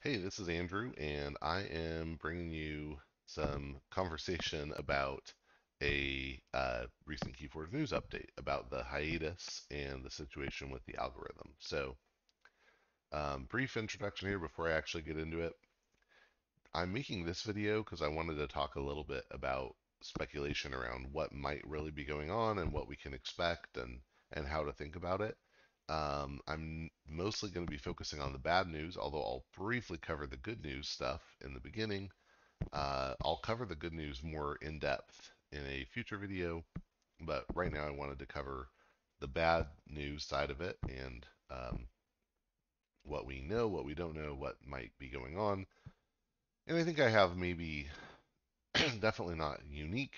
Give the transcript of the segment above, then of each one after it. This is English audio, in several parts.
Hey, this is Andrew, and I am bringing you some conversation about a recent KeyForge news update about the hiatus and the situation with the algorithm. Brief introduction here before I actually get into it. I'm making this video because I wanted to talk a little bit about speculation around what might really be going on and what we can expect and how to think about it. I'm mostly going to be focusing on the bad news, although I'll briefly cover the good news stuff in the beginning. I'll cover the good news more in depth in a future video, but right now I wanted to cover the bad news side of it and what we know, what we don't know, what might be going on. And I think I have maybe definitely not unique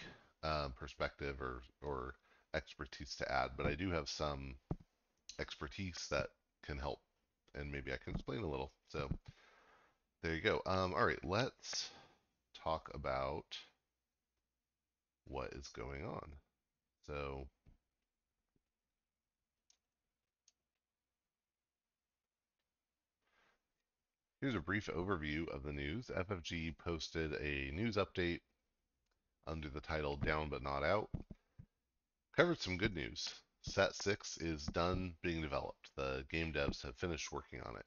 perspective or expertise to add, but I do have some expertise that can help, and maybe I can explain a little. So there you go. All right, let's talk about what is going on. So here's a brief overview of the news. FFG posted a news update under the title Down But Not Out. Covered some good news. Set 6 is done being developed. The game devs have finished working on it.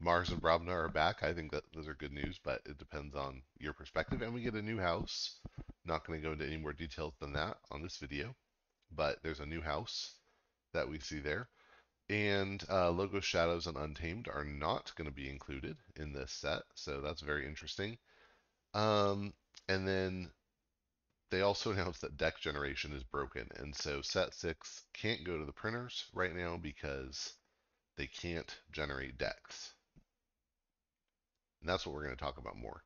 Mars and Brabna are back. I think that those are good news, but it depends on your perspective. And we get a new house. Not going to go into any more details than that on this video, but there's a new house that we see there. And Logo Shadows and Untamed are not going to be included in this set, so that's very interesting. Um, and then they also announced that deck generation is broken, and so set 6 can't go to the printers right now because they can't generate decks. And that's what we're going to talk about more.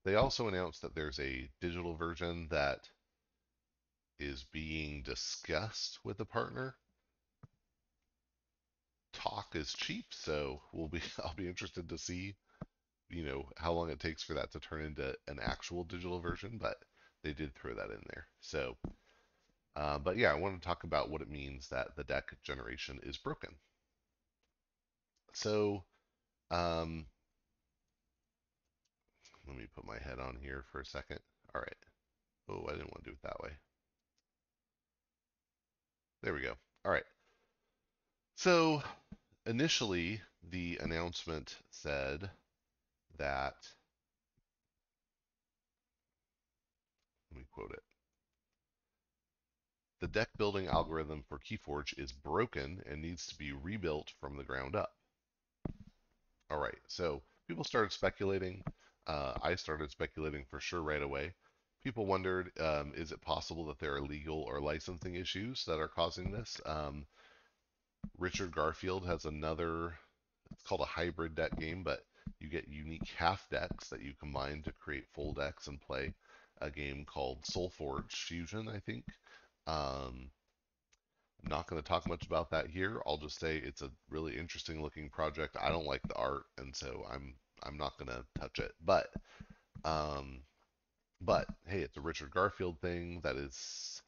They also announced that there's a digital version that is being discussed with a partner. Talk is cheap, so I'll be interested to see, how long it takes for that to turn into an actual digital version, but they did throw that in there. But yeah, I want to talk about what it means that the deck generation is broken. So, um, let me put my head on here for a second. All right. Oh, I didn't want to do it that way. There we go. All right. So initially, the announcement said that, let me quote it, the deck building algorithm for KeyForge is broken and needs to be rebuilt from the ground up. All right, so people started speculating. I started speculating for sure right away. People wondered, is it possible that there are legal or licensing issues that are causing this? Richard Garfield has another, it's called a hybrid deck game, but you get unique half decks that you combine to create full decks and play a game called SoulForge Fusion, I think. Um, I'm not going to talk much about that here. I'll just say it's a really interesting looking project. I don't like the art, and so I'm not going to touch it. Um, but hey, it's a Richard Garfield thing that is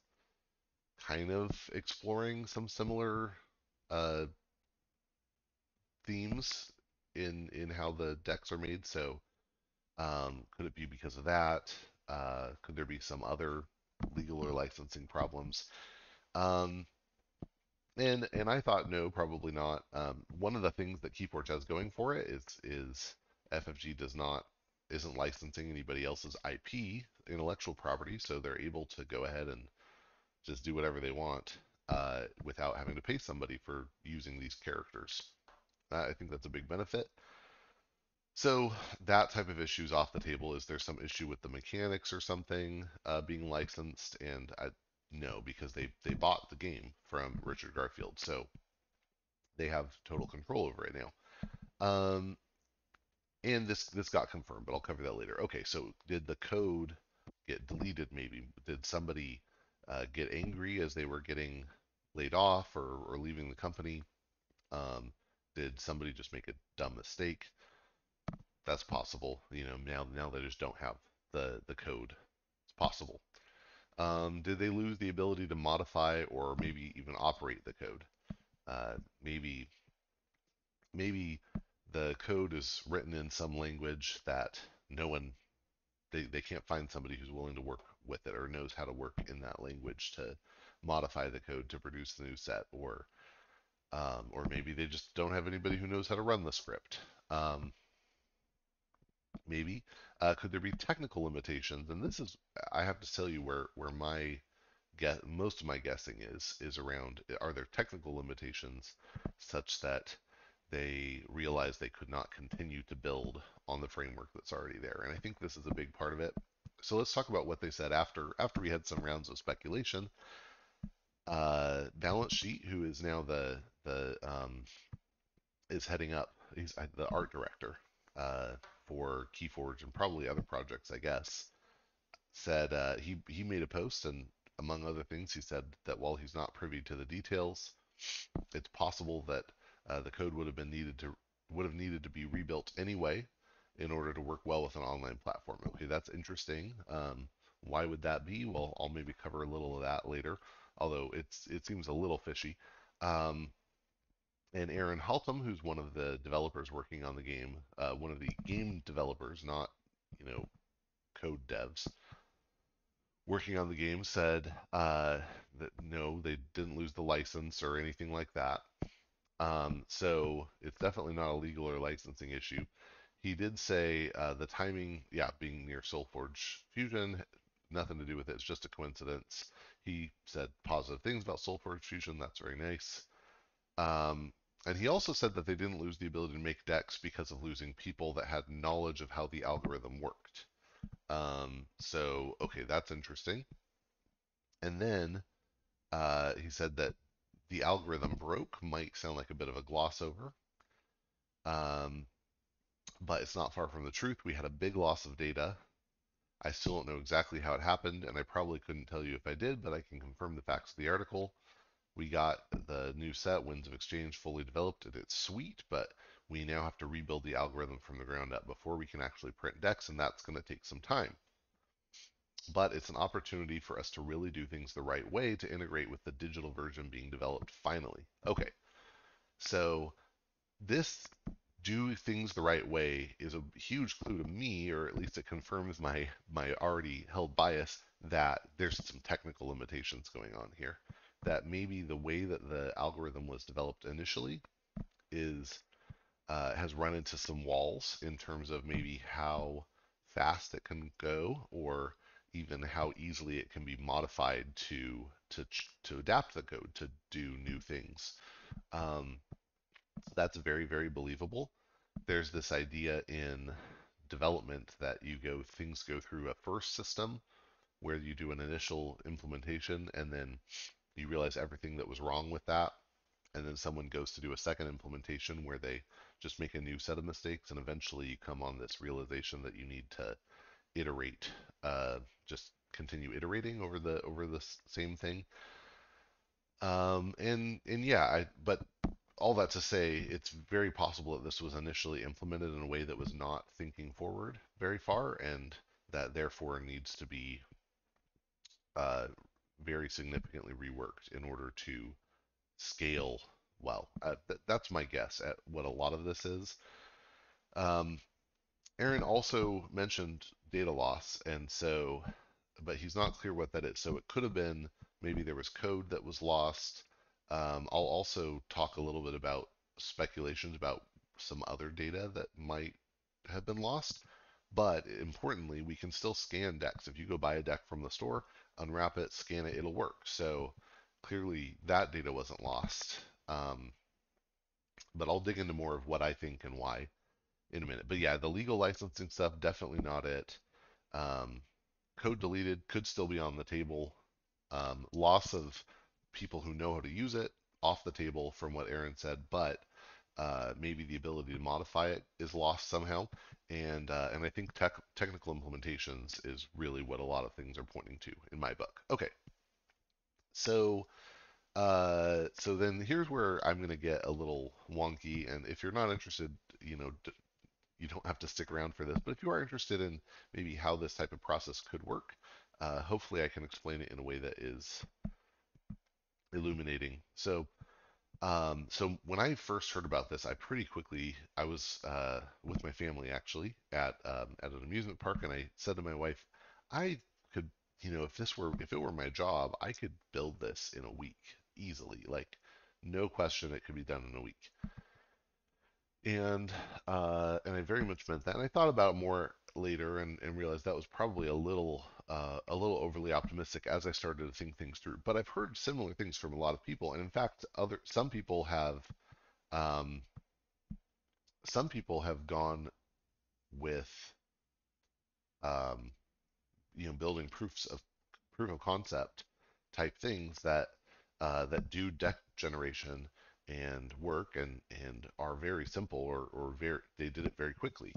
kind of exploring some similar uh, themes in how the decks are made. So could it be because of that? Could there be some other legal or licensing problems? Um, and I thought no, probably not. One of the things that KeyForge has going for it is FFG does not isn't licensing anybody else's IP, intellectual property, so they're able to go ahead and just do whatever they want without having to pay somebody for using these characters. I think that's a big benefit. So that type of issue is off the table. Is there some issue with the mechanics or something being licensed? And I no, because they bought the game from Richard Garfield, so they have total control over it now. And this got confirmed, but I'll cover that later. Okay, so did the code get deleted? Maybe did somebody get angry as they were getting laid off or leaving the company? Did somebody just make a dumb mistake? That's possible. Now they just don't have the code. It's possible. Did they lose the ability to modify or maybe even operate the code? Maybe the code is written in some language that no one they can't find somebody who's willing to work with it or knows how to work in that language to modify the code to produce the new set, or maybe they just don't have anybody who knows how to run the script. Um, maybe could there be technical limitations? And this is, I have to tell you, where my guess, most of my guessing is around, are there technical limitations such that they realized they could not continue to build on the framework that's already there. And I think this is a big part of it. So let's talk about what they said after we had some rounds of speculation. Balance Sheet, who is now the is heading up. He's the art director uh, for KeyForge and probably other projects, I guess. Said he made a post, and among other things, he said that while he's not privy to the details, it's possible that the code would have needed to be rebuilt anyway in order to work well with an online platform. Okay, that's interesting. Why would that be? Well, I'll maybe cover a little of that later, although it seems a little fishy. Um, and Aaron Haltom, who's one of the developers working on the game, one of the game developers, not code devs, working on the game, said that no, they didn't lose the license or anything like that. So it's definitely not a legal or licensing issue. He did say the timing, yeah, being near SoulForge Fusion, nothing to do with it. It's just a coincidence. He said positive things about SoulForge Fusion. That's very nice. Um, and he also said that they didn't lose the ability to make decks because of losing people that had knowledge of how the algorithm worked. So, okay, that's interesting. And then he said that the algorithm broke might sound like a bit of a gloss over, um, but it's not far from the truth. We had a big loss of data. I still don't know exactly how it happened, and I probably couldn't tell you if I did, but I can confirm the facts of the article. We got the new set, Winds of Exchange, fully developed, and it's sweet, but we now have to rebuild the algorithm from the ground up before we can actually print decks, and that's going to take some time. But it's an opportunity for us to really do things the right way to integrate with the digital version being developed finally. Okay, so this do things the right way is a huge clue to me, or at least it confirms my already held bias that there's some technical limitations going on here. That maybe the way that the algorithm was developed initially is has run into some walls in terms of maybe how fast it can go, or even how easily it can be modified to adapt the code to do new things. Um, that's very, very believable. There's this idea in development that things go through a first system where you do an initial implementation and then you realize everything that was wrong with that, and then someone goes to do a second implementation where they just make a new set of mistakes, and eventually you come on this realization that you need to iterate, just continue iterating over the same thing. And yeah, but all that to say, it's very possible that this was initially implemented in a way that was not thinking forward very far, and that therefore needs to be uh, very significantly reworked in order to scale well. That's my guess at what a lot of this is. Um, Aaron also mentioned data loss, and so, but he's not clear what that is. So it could have been maybe there was code that was lost. I'll also talk a little bit about speculations about some other data that might have been lost. But importantly, we can still scan decks. If you go buy a deck from the store, unwrap it, scan it, it'll work. So clearly that data wasn't lost. But I'll dig into more of what I think and why in a minute. But yeah, the legal licensing stuff, definitely not it. Um, Code deleted could still be on the table. Loss of people who know how to use it, off the table from what Aaron said, but maybe the ability to modify it is lost somehow. And I think technical implementations is really what a lot of things are pointing to in my book. Okay, so so then here's where I'm going to get a little wonky, and if you're not interested, you don't have to stick around for this. But if you are interested in maybe how this type of process could work, hopefully I can explain it in a way that is illuminating. So So when I first heard about this, I was with my family actually at an amusement park, and I said to my wife, I could, if it were my job, I could build this in a week easily, like no question, it could be done in a week. And I very much meant that. And I thought about it more later and realized that was probably a little overly optimistic as I started to think things through. But I've heard similar things from a lot of people, and in fact, other um, some people have gone with um, building proof of concept type things that do deck generation and work and are very simple or very they did it very quickly.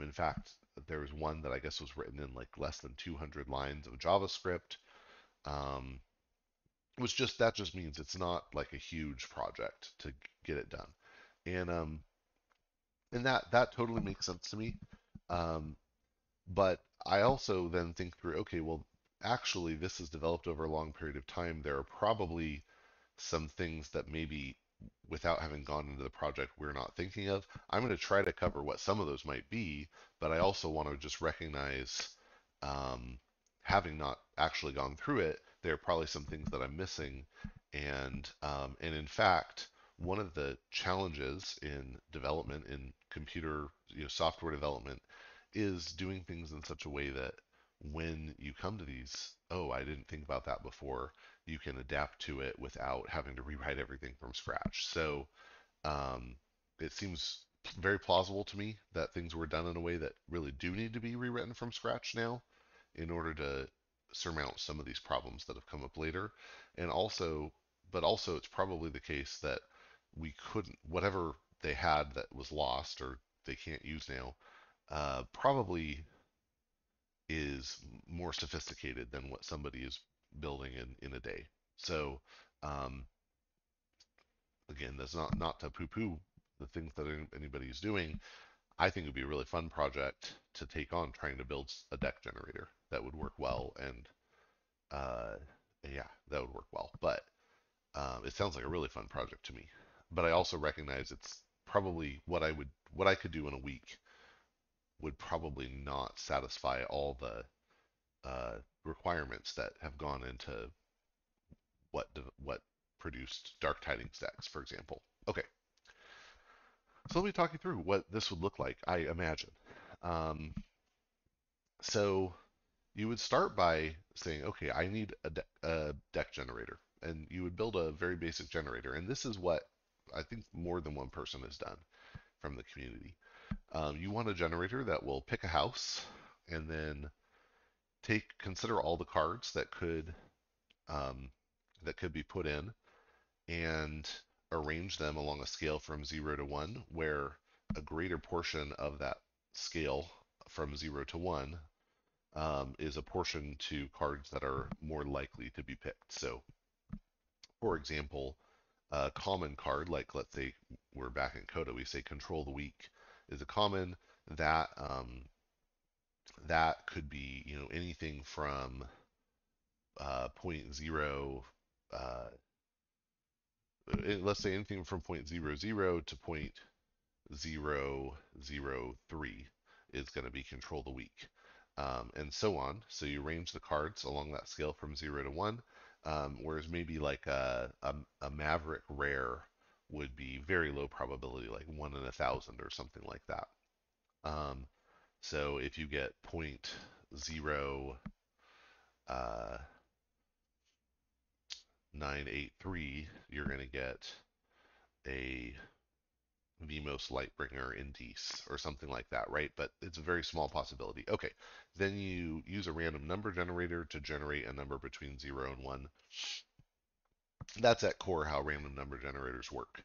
In fact, there was one that I guess was written in like less than 200 lines of JavaScript, um, which just means it's not like a huge project to get it done, and um, and that totally makes sense to me. Um, But I also then think through, okay, well, actually, this is developed over a long period of time. There are probably some things that maybe without having gone into the project we're not thinking of. I'm going to try to cover what some of those might be, but I also want to just recognize, um, having not actually gone through it, there are probably some things that I'm missing. And in fact, one of the challenges in development in computer, software development is doing things in such a way that when you come to these, oh, I didn't think about that before, you can adapt to it without having to rewrite everything from scratch. So um, it seems very plausible to me that things were done in a way that really do need to be rewritten from scratch now in order to surmount some of these problems that have come up later. And also, but also, it's probably the case that we couldn't, whatever they had that was lost or they can't use now, probably is more sophisticated than what somebody is building in a day. So um, again, that's not to poo-poo the things that anybody is doing. I think it would be a really fun project to take on trying to build a deck generator that would work well, and uh, yeah, that would work well. But it sounds like a really fun project to me. But I also recognize it's probably what I could do in a week would probably not satisfy all the requirements that have gone into what produced Dark Tidings decks, for example. Okay, so let me talk you through what this would look like, I imagine. Um, so you would start by saying, okay, I need a deck generator, and you would build a very basic generator. And this is what I think more than one person has done from the community. You want a generator that will pick a house and then consider all the cards um, that could be put in and arrange them along a scale from 0 to 1, where a greater portion of that scale from 0 to 1 is a portion to cards that are more likely to be picked. So, for example, a common card, like let's say we're back in Coda, we say Control the Weak, is a common that that could be anything from point 0 uh, let's say anything from point 0 0 to point 0 0 3 is going to be Control the Weak, and so on. So you arrange the cards along that scale from 0 to 1, whereas maybe like a Maverick rare would be very low probability, like 1 in 1,000 or something like that. Um, so if you get point 0 uh, 983, you're going to get a Vmos Lightbringer Indice or something like that, right? But it's a very small possibility. Okay, then you use a random number generator to generate a number between 0 and 1. That's at core how random number generators work.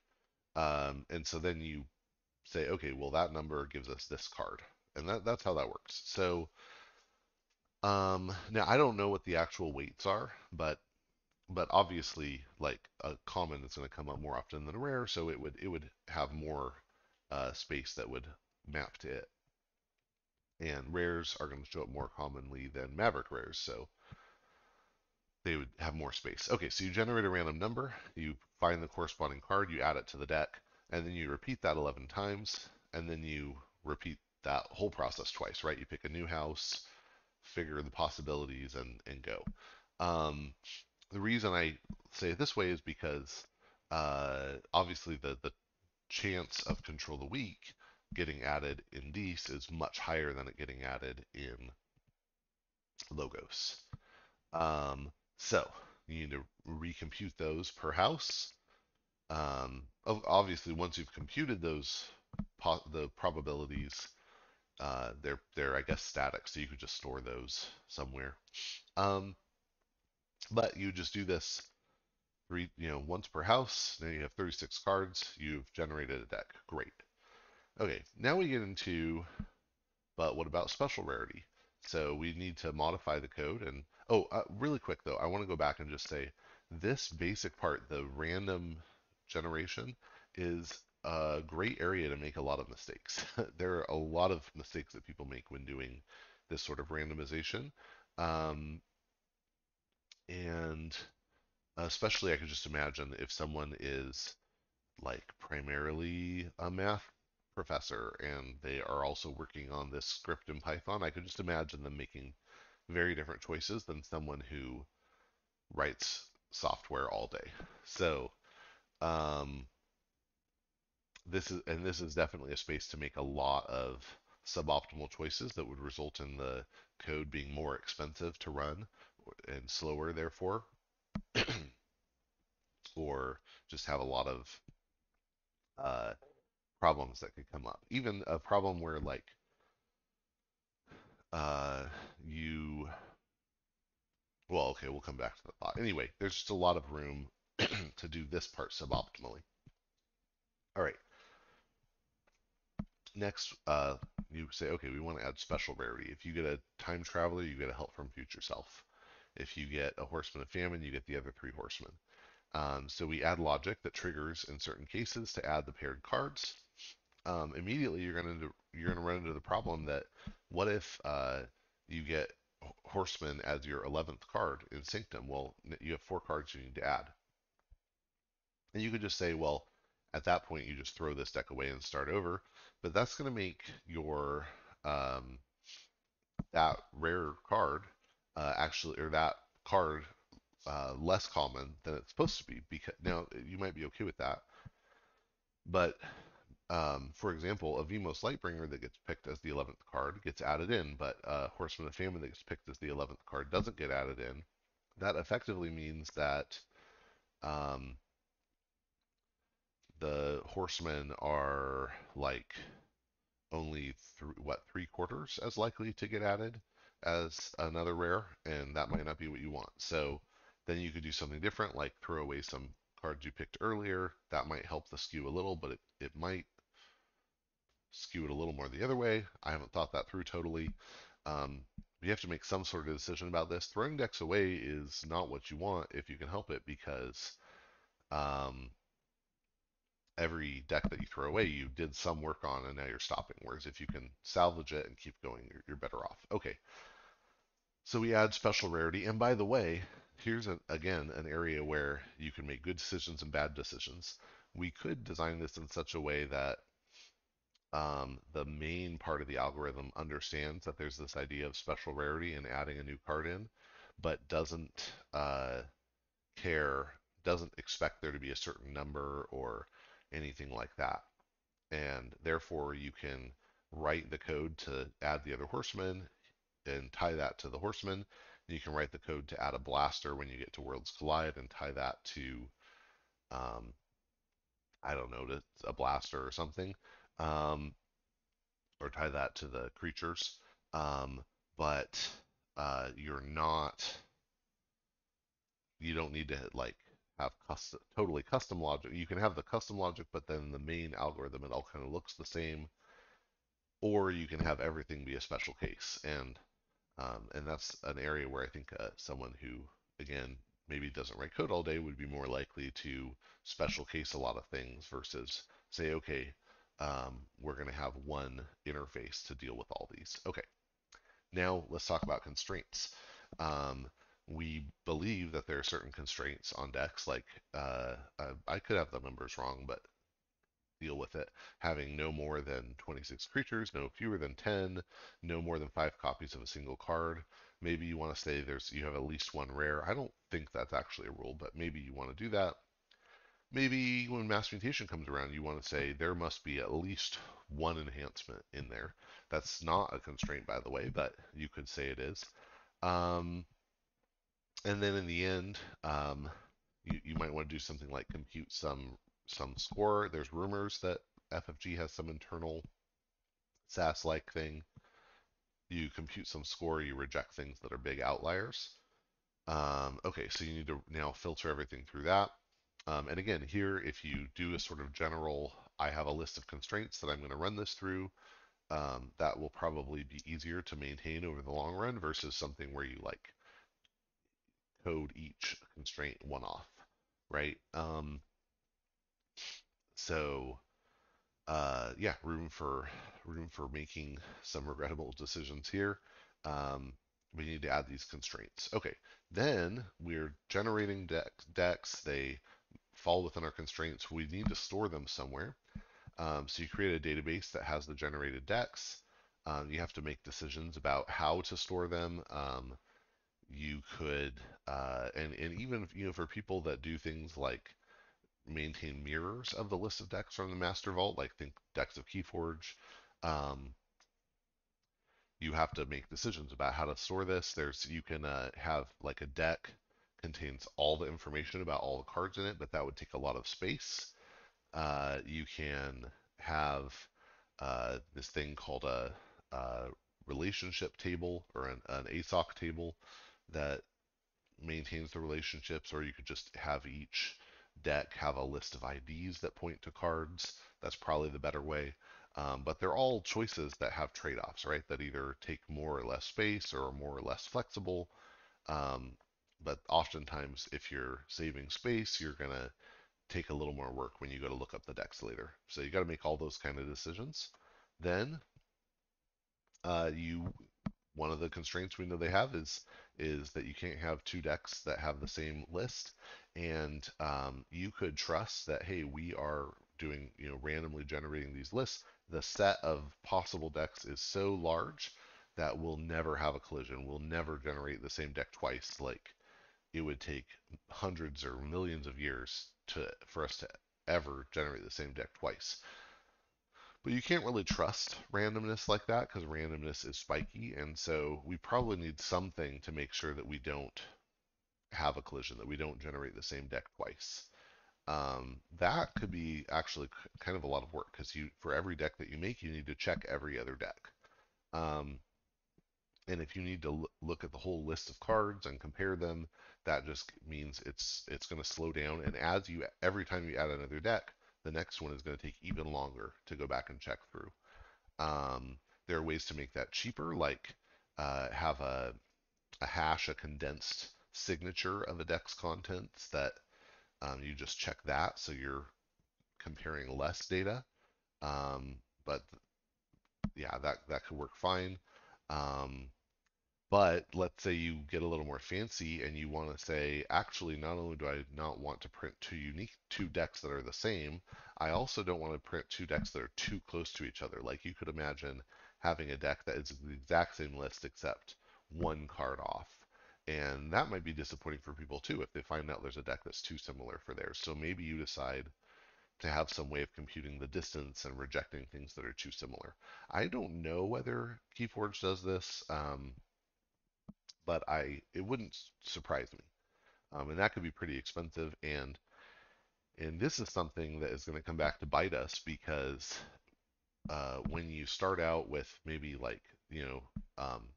And so then you say, okay, well, that number gives us this card. And that's how that works. So now I don't know what the actual weights are, but obviously, like a common is going to come up more often than a rare, so it would have more space that would map to it. And rares are going to show up more commonly than Maverick rares. So they would have more space. Okay, so you generate a random number, you find the corresponding card, you add it to the deck, and then you repeat that 11 times, and then you repeat that whole process twice, right? You pick a new house, figure the possibilities, and go. Um, the reason I say it this way is because obviously the chance of Control the Weak getting added in Dees is much higher than it getting added in Logos. So you need to recompute those per house. Obviously, once you've computed those the probabilities, they're I guess static, so you could just store those somewhere. Um, but you just do this once per house. Now you have 36 cards. You've generated a deck. Great. Okay, now we get into, but what about special rarity? So we need to modify the code. And really quick though, I want to go back and just say this basic part, the random generation, is a great area to make a lot of mistakes. There are a lot of mistakes that people make when doing this sort of randomization. Um, and especially, I could just imagine if someone is like primarily a math professor and they are also working on this script in Python, I could just imagine them making very different choices than someone who writes software all day. So um, this is definitely a space to make a lot of suboptimal choices that would result in the code being more expensive to run and slower, therefore, or just have a lot of uh, problems that could come up. Even a problem where like uh, you, well, okay, we'll come back to the thought. Anyway, there's just a lot of room to do this part suboptimally. All right, next, you say, okay, we want to add special rarity. If you get a time traveler, you get a help from future self. If you get a horseman of famine, you get the other three horsemen. So we add logic that triggers in certain cases to add the paired cards. Immediately you're gonna run into the problem that what if you get Horseman as your 11th card in Sanctum? Well, you have four cards you need to add, and you could just say, well, at that point you just throw this deck away and start over. But that's going to make your um, that rare card actually, or that card less common than it's supposed to be. Because now you might be okay with that, but for example, a Vimos Lightbringer that gets picked as the 11th card gets added in, but Horseman of Famine that gets picked as the 11th card doesn't get added in. That effectively means that um, the Horsemen are like only three quarters as likely to get added as another rare, and that might not be what you want. So then you could do something different, like throw away some cards you picked earlier. That might help the skew a little, but it might skew it a little more the other way. I haven't thought that through totally. You have to make some sort of decision about this. Throwing decks away is not what you want if you can help it, because um, every deck that you throw away, you did some work on, and now you're stopping. Whereas if you can salvage it and keep going, you're better off. Okay, so we add special rarity. And by the way, here's again an area where you can make good decisions and bad decisions. We could design this in such a way that the main part of the algorithm understands that there's this idea of special rarity and adding a new card in, but doesn't care, doesn't expect there to be a certain number or anything like that. And therefore, you can write the code to add the other horseman and tie that to the horseman. You can write the code to add a blaster when you get to Worlds Collide and tie that to, um, I don't know, to a blaster or something. Um, or tie that to the creatures. Um, but you don't need to like have totally custom logic. You can have the custom logic, but then the main algorithm, it all kind of looks the same. Or you can have everything be a special case, and that's an area where I think someone who, again, maybe doesn't write code all day would be more likely to special case a lot of things versus say, okay, we're going to have one interface to deal with all these. Okay, now let's talk about constraints. Um, we believe that there are certain constraints on decks, like I could have the numbers wrong, but deal with it. Having no more than 26 creatures, no fewer than 10, no more than 5 copies of a single card. Maybe you want to say you have at least one rare. I don't think that's actually a rule, but maybe you want to do that. Maybe when mass mutation comes around, you want to say there must be at least one enhancement in there. That's not a constraint, by the way, but you could say it is. Um, and then in the end, you might want to do something like compute some score. There's rumors that FFG has some internal SAS-like thing. You compute some score, you reject things that are big outliers. Okay, so you need to now filter everything through that. And again, here, if you do a sort of general, I have a list of constraints that I'm going to run this through, that will probably be easier to maintain over the long run versus something where you like code each constraint one off, right? So yeah, room for making some regrettable decisions here. Um, we need to add these constraints. Okay, then we're generating decks. They fall within our constraints. We need to store them somewhere. So you create a database that has the generated decks. You have to make decisions about how to store them. You could, and even for people that do things like maintain mirrors of the list of decks from the master vault, like think decks of KeyForge. Um, you have to make decisions about how to store this. You can have like a deck contains all the information about all the cards in it, but that would take a lot of space. You can have this thing called a relationship table or an ASOC table that maintains the relationships, or you could just have each deck have a list of IDs that point to cards. That's probably the better way. But they're all choices that have trade-offs, right? That either take more or less space or are more or less flexible. Um, but oftentimes, if you're saving space, you're going to take a little more work when you go to look up the decks later. So you got to make all those kind of decisions. Then you one of the constraints we know they have is that you can't have two decks that have the same list, and you could trust that hey, we are doing randomly generating these lists. The set of possible decks is so large that we'll never have a collision. We'll never generate the same deck twice. Like it would take hundreds or millions of years for us to ever generate the same deck twice. But you can't really trust randomness like that because randomness is spiky, and so we probably need something to make sure that we don't have a collision, that we don't generate the same deck twice. That could be actually kind of a lot of work because for every deck that you make, you need to check every other deck. Um, and if you need to look at the whole list of cards and compare them, that just means it's going to slow down. And every time you add another deck, the next one is going to take even longer to go back and check through. Um, there are ways to make that cheaper, like have a hash, a condensed signature of a deck's contents that you just check that, so you're comparing less data. But yeah, that could work fine. Um, but let's say you get a little more fancy and you want to say, actually, not only do I not want to print two decks that are the same, I also don't want to print two decks that are too close to each other. Like you could imagine having a deck that is the exact same list except one card off. And that might be disappointing for people too if they find out there's a deck that's too similar for theirs. So maybe you decide to have some way of computing the distance and rejecting things that are too similar. I don't know whether KeyForge does this. But it wouldn't surprise me. And that could be pretty expensive. And this is something that is going to come back to bite us because when you start out with maybe like um,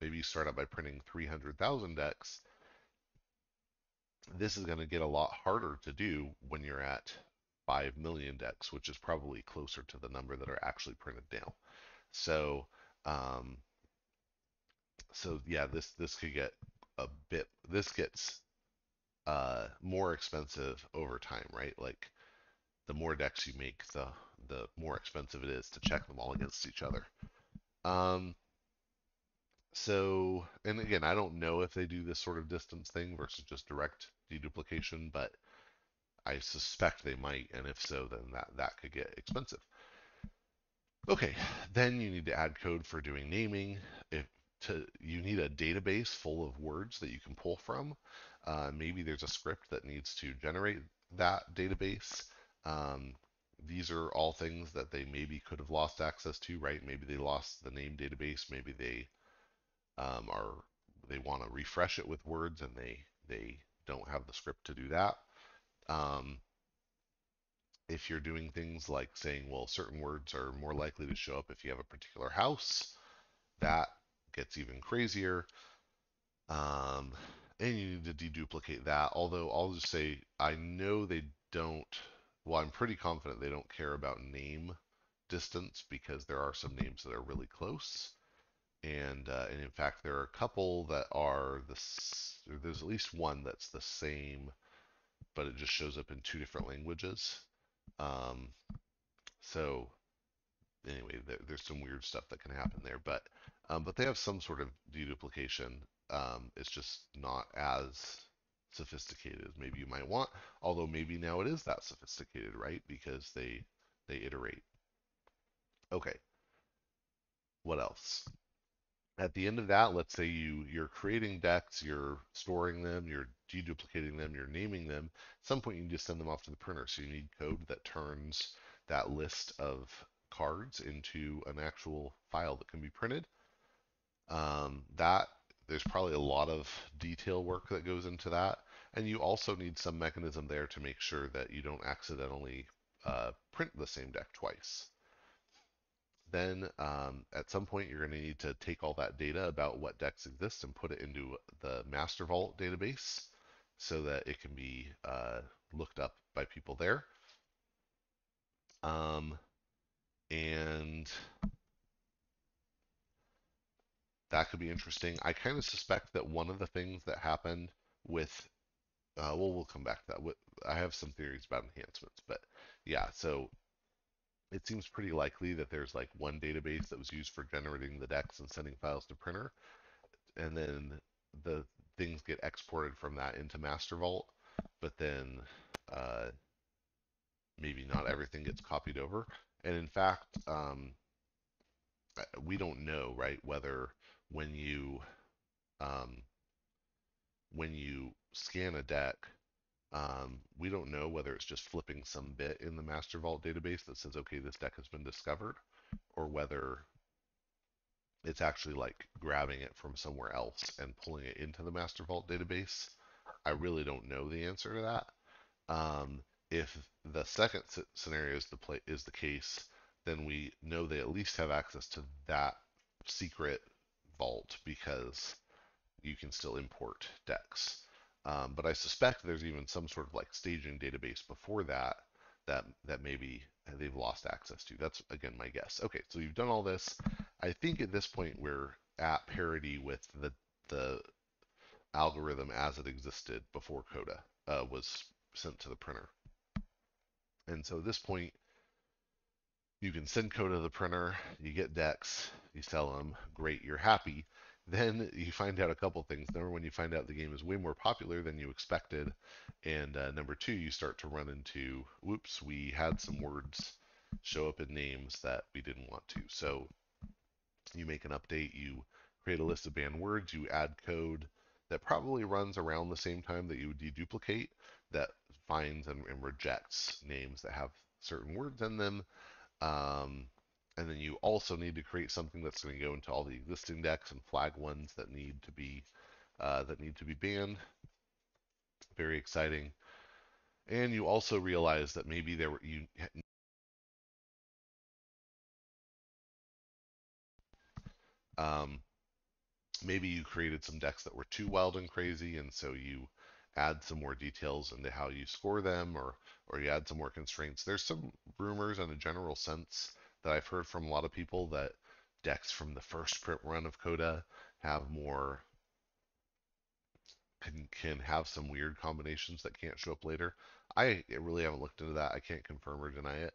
maybe you start out by printing 300,000 decks, this is going to get a lot harder to do when you're at 5 million decks, which is probably closer to the number that are actually printed now. So um, so yeah, this could get a bit. This gets more expensive over time, right? Like the more decks you make, the more expensive it is to check them all against each other. Um, So, and again, I don't know if they do this sort of distance thing versus just direct deduplication, but I suspect they might, and if so, then that could get expensive. Okay, then you need to add code for doing naming. If you need a database full of words that you can pull from. Maybe there's a script that needs to generate that database. Um, these are all things that they maybe could have lost access to, right? Maybe they lost the name database. Maybe are they want to refresh it with words and they don't have the script to do that. Um, if you're doing things like saying, well, certain words are more likely to show up if you have a particular house, that gets even crazier. Um, and you need to deduplicate that. Although I'll just say, I know they don't, well, I'm pretty confident they don't care about name distance because there are some names that are really close. And in fact, there are a couple that are there's at least one that's the same, but it just shows up in two different languages. Um, so anyway, there's some weird stuff that can happen there, but they have some sort of deduplication. It's just not as sophisticated as maybe you might want. Although maybe now it is that sophisticated, right? Because they iterate. Okay, what else? At the end of that, let's say you're creating decks, you're storing them, you're deduplicating them, you're naming them. At some point, you can just send them off to the printer. So you need code that turns that list of cards into an actual file that can be printed. That there's probably a lot of detail work that goes into that, and you also need some mechanism there to make sure that you don't accidentally print the same deck twice. Then at some point, you're going to need to take all that data about what decks exist and put it into the Master Vault database so that it can be looked up by people there. Um, and that could be interesting. I kind of suspect that one of the things that happened with, well, we'll come back to that. I have some theories about enhancements, but yeah, so it seems pretty likely that there's like one database that was used for generating the decks and sending files to printer, and then the things get exported from that into Master Vault, but then uh, maybe not everything gets copied over. And in fact, we don't know, right, whether when you um, when you scan a deck, we don't know whether it's just flipping some bit in the Master Vault database that says, okay, this deck has been discovered, or whether it's actually like grabbing it from somewhere else and pulling it into the Master Vault database. I really don't know the answer to that. If the second scenario is the case, then we know they at least have access to that secret vault because you can still import decks. But I suspect there's even some sort of like staging database before that that maybe they've lost access to. That's again my guess. Okay, so you've done all this. I think at this point we're at parity with the algorithm as it existed before Coda was sent to the printer. And so at this point, you can send code to the printer, you get decks, you sell them, great, you're happy. Then you find out a couple things. Number one, you find out the game is way more popular than you expected. And number two, you start to run into, whoops, we had some words show up in names that we didn't want to. So you make an update, you create a list of banned words, you add code that probably runs around the same time that you would deduplicate, that finds and rejects names that have certain words in them. um, and then you also need to create something that's going to go into all the existing decks and flag ones that need to be banned. Very exciting. And you also realize that maybe there were you um, maybe you created some decks that were too wild and crazy, and so you add some more details into how you score them, or you add some more constraints. There's some rumors and a general sense that I've heard from a lot of people that decks from the first print run of Coda have more can have some weird combinations that can't show up later. I really haven't looked into that. I can't confirm or deny it.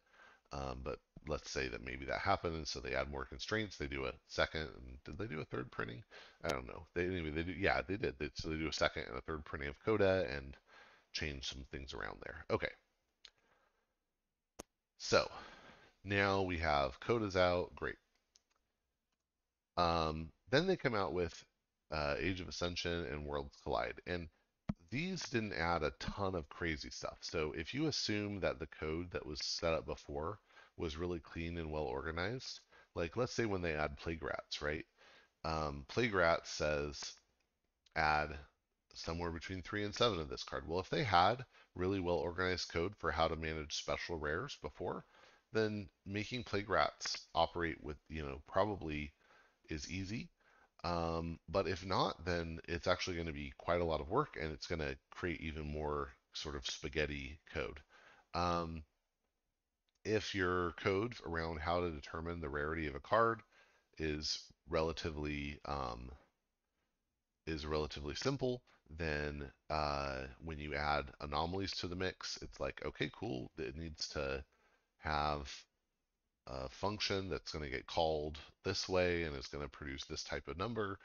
But let's say that maybe that happened, and so they add more constraints. They do a second. Did they do a third printing? I don't know. Anyway, they do. Yeah, they did. So they do a second and a third printing of coda and change some things around there. Okay. So now we have codas out. Great. Then they come out with Age of Ascension and Worlds Collide, and these didn't add a ton of crazy stuff. So if you assume that the code that was set up before was really clean and well organized, like let's say when they add Plague Rats, right? Plague Rats says add somewhere between 3 and 7 of this card. Well, if they had really well organized code for how to manage special rares before, then making Plague Rats operate with, probably is easy. But if not, then it's actually going to be quite a lot of work and it's going to create even more sort of spaghetti code. Um, if your code around how to determine the rarity of a card is relatively simple, then when you add anomalies to the mix, it's like, okay, cool. It needs to have a function that's going to get called this way and is going to produce this type of number.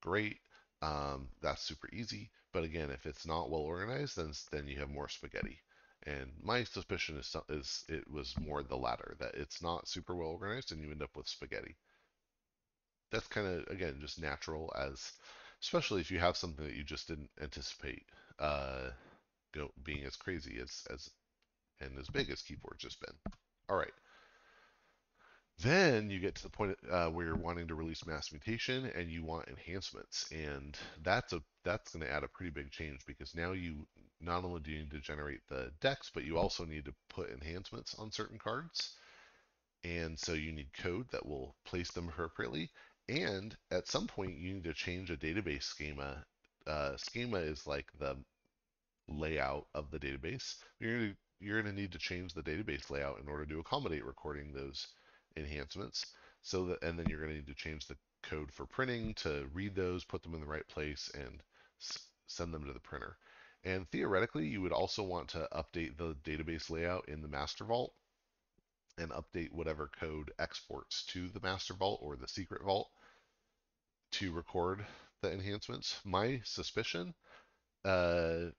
Great. That's super easy. But again, if it's not well organized, then you have more spaghetti. And my suspicion is it was more the latter, that it's not super well organized and you end up with spaghetti. That's kind of, again, just natural, as especially if you have something that you just didn't anticipate uh, being as crazy as and as big as KeyForge has been. All right. Then you get to the point where you're wanting to release mass mutation and you want enhancements, and that's going to add a pretty big change, because now you not only do you need to generate the decks, but you also need to put enhancements on certain cards, and so you need code that will place them appropriately. And at some point, you need to change a database schema. Schema is like the layout of the database. You're going to need to change the database layout in order to accommodate recording those enhancements. And then you're going to need to change the code for printing to read those, put them in the right place, and send them to the printer. And theoretically, you would also want to update the database layout in the master vault and update whatever code exports to the master vault or the secret vault to record the enhancements. My suspicion uh,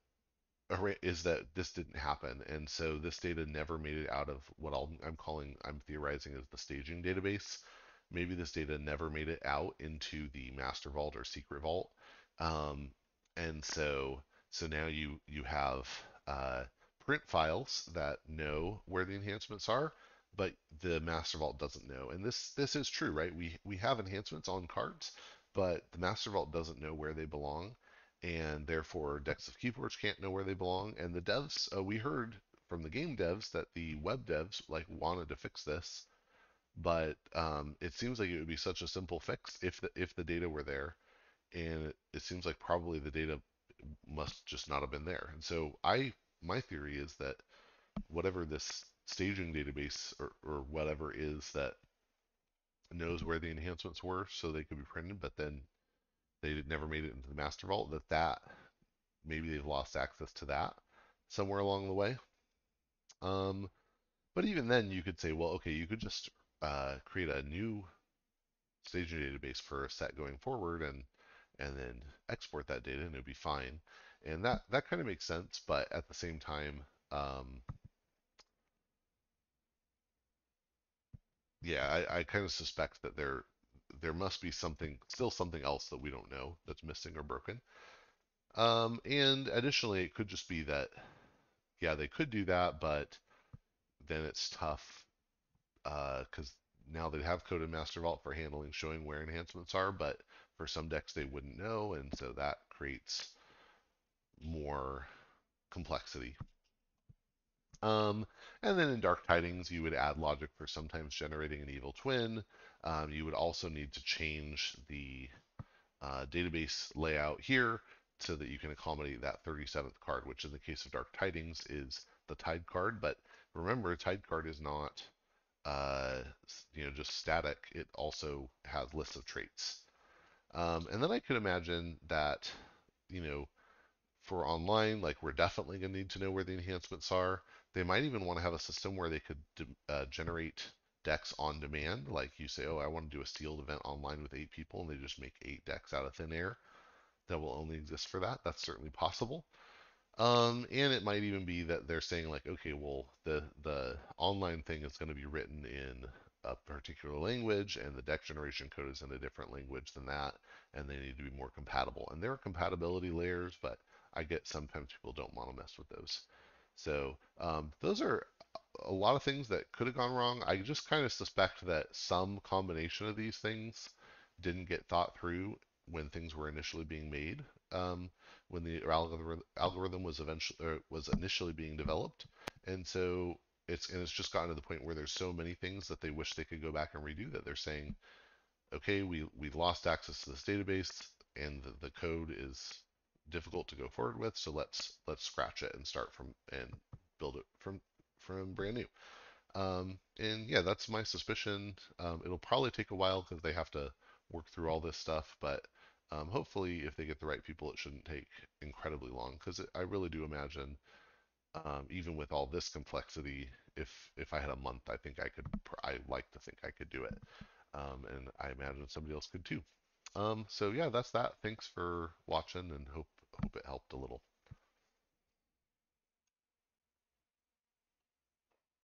is that this didn't happen, and so this data never made it out of what I'm theorizing is the staging database. Maybe this data never made it out into the master vault or secret vault, um, and so now you have print files that know where the enhancements are, but the master vault doesn't know. And this is true, right? We have enhancements on cards, but the master vault doesn't know where they belong, and therefore decks of KeyForge can't know where they belong. And the devs, we heard from the game devs that the web devs like wanted to fix this, but it seems like it would be such a simple fix if the data were there, and it seems like probably the data must just not have been there. And so my theory is that whatever this staging database or whatever is that knows where the enhancements were so they could be printed, but then they never made it into the master vault, that maybe they've lost access to that somewhere along the way. Um, but even then, you could say, well, okay, you could just create a new staging database for a set going forward, and then export that data, and it'd be fine. And that kind of makes sense, but at the same time, yeah, I kind of suspect that there must be something else that we don't know that's missing or broken. And additionally, it could just be that, yeah, they could do that, but then it's tough because now they have code in Master Vault for handling showing where enhancements are, but for some decks they wouldn't know, and so that creates more complexity. Um, and then in Dark Tidings, you would add logic for sometimes generating an evil twin. You would also need to change the database layout here so that you can accommodate that 37th card, which in the case of Dark Tidings is the Tide card. But remember, Tide card is not uh, just static. It also has lists of traits. And then I could imagine that, you know, for online, like we're definitely going to need to know where the enhancements are. They might even want to have a system where they could generate decks on demand. Like you say, oh, I want to do a sealed event online with 8 people, and they just make 8 decks out of thin air that will only exist for that. That's certainly possible. And it might even be that they're saying like, okay, well, the online thing is going to be written in a particular language, and the deck generation code is in a different language than that, and they need to be more compatible. And there are compatibility layers, but I get sometimes people don't want to mess with those. So those are a lot of things that could have gone wrong. I just kind of suspect that some combination of these things didn't get thought through when things were initially being made. When the algorithm was initially being developed, and so it's just gotten to the point where there's so many things that they wish they could go back and redo that they're saying, okay, we lost access to this database, and the code is difficult to go forward with, so let's scratch it and start from and build it from brand new. And yeah, that's my suspicion. It'll probably take a while because they have to work through all this stuff, but hopefully, if they get the right people, it shouldn't take incredibly long. Because I really do imagine, even with all this complexity, if I had a month, I think I could. I like to think I could do it, and I imagine somebody else could too. So yeah, that's that. Thanks for watching, and hope